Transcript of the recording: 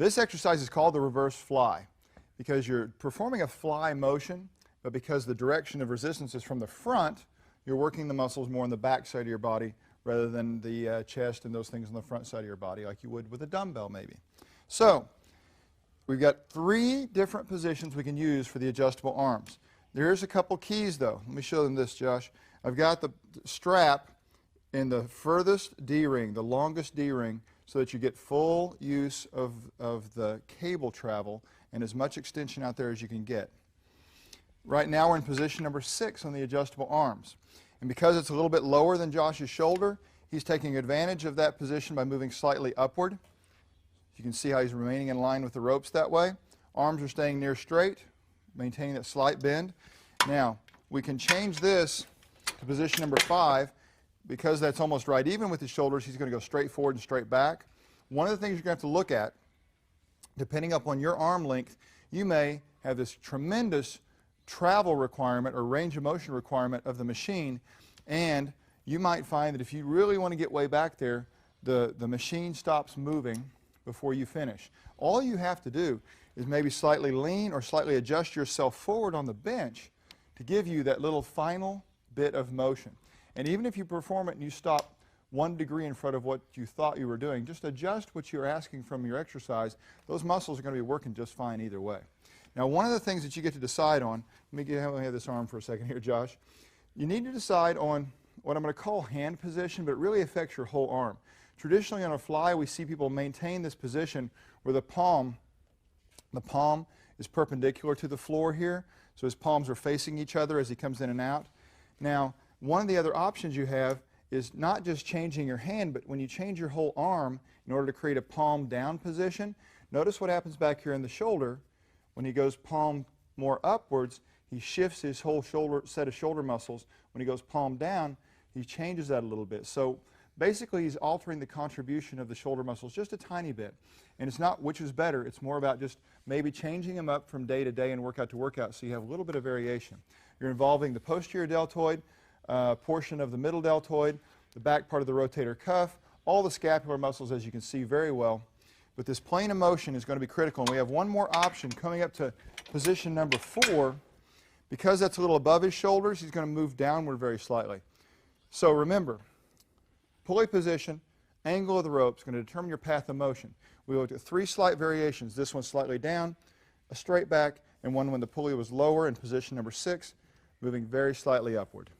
This exercise is called the reverse fly because you're performing a fly motion, but because the direction of resistance is from the front, you're working the muscles more on the back side of your body rather than the chest and those things on the front side of your body like you would with a dumbbell maybe. So we've got 3 different positions we can use for the adjustable arms. There's a couple keys though. Let me show them this, Josh. I've got the strap in the furthest D-ring, the longest D-ring, so that you get full use of the cable travel and as much extension out there as you can get. Right now we're in position number 6 on the adjustable arms. And because it's a little bit lower than Josh's shoulder, he's taking advantage of that position by moving slightly upward. You can see how he's remaining in line with the ropes that way. Arms are staying near straight, maintaining that slight bend. Now, we can change this to position number 5. Because that's almost right even with his shoulders, he's going to go straight forward and straight back. One of the things you're going to have to look at, depending upon your arm length, you may have this tremendous travel requirement or range of motion requirement of the machine, and you might find that if you really want to get way back there, the machine stops moving before you finish. All you have to do is maybe slightly lean or slightly adjust yourself forward on the bench to give you that little final bit of motion. And even if you perform it and you stop 1 degree in front of what you thought you were doing, just adjust what you're asking from your exercise. Those muscles are going to be working just fine either way. Now, one of the things that you get to decide on, let me have this arm for a second here, Josh. You need to decide on what I'm going to call hand position, but it really affects your whole arm. Traditionally on a fly, we see people maintain this position where the palm is perpendicular to the floor here, so his palms are facing each other as he comes in and out. Now, one of the other options you have is not just changing your hand, but when you change your whole arm in order to create a palm down position, notice what happens back here in the shoulder. When he goes palm more upwards, he shifts his whole set of shoulder muscles. When he goes palm down, he changes that a little bit. So basically he's altering the contribution of the shoulder muscles just a tiny bit. And it's not which is better, it's more about just maybe changing them up from day to day and workout to workout so you have a little bit of variation. You're involving the posterior deltoid, portion of the middle deltoid, the back part of the rotator cuff, all the scapular muscles as you can see very well. But this plane of motion is going to be critical, and we have one more option coming up to position number 4. Because that's a little above his shoulders, he's going to move downward very slightly. So remember, pulley position, angle of the rope is going to determine your path of motion. We looked at 3 slight variations, this one slightly down, a straight back, and one when the pulley was lower in position number 6, moving very slightly upward.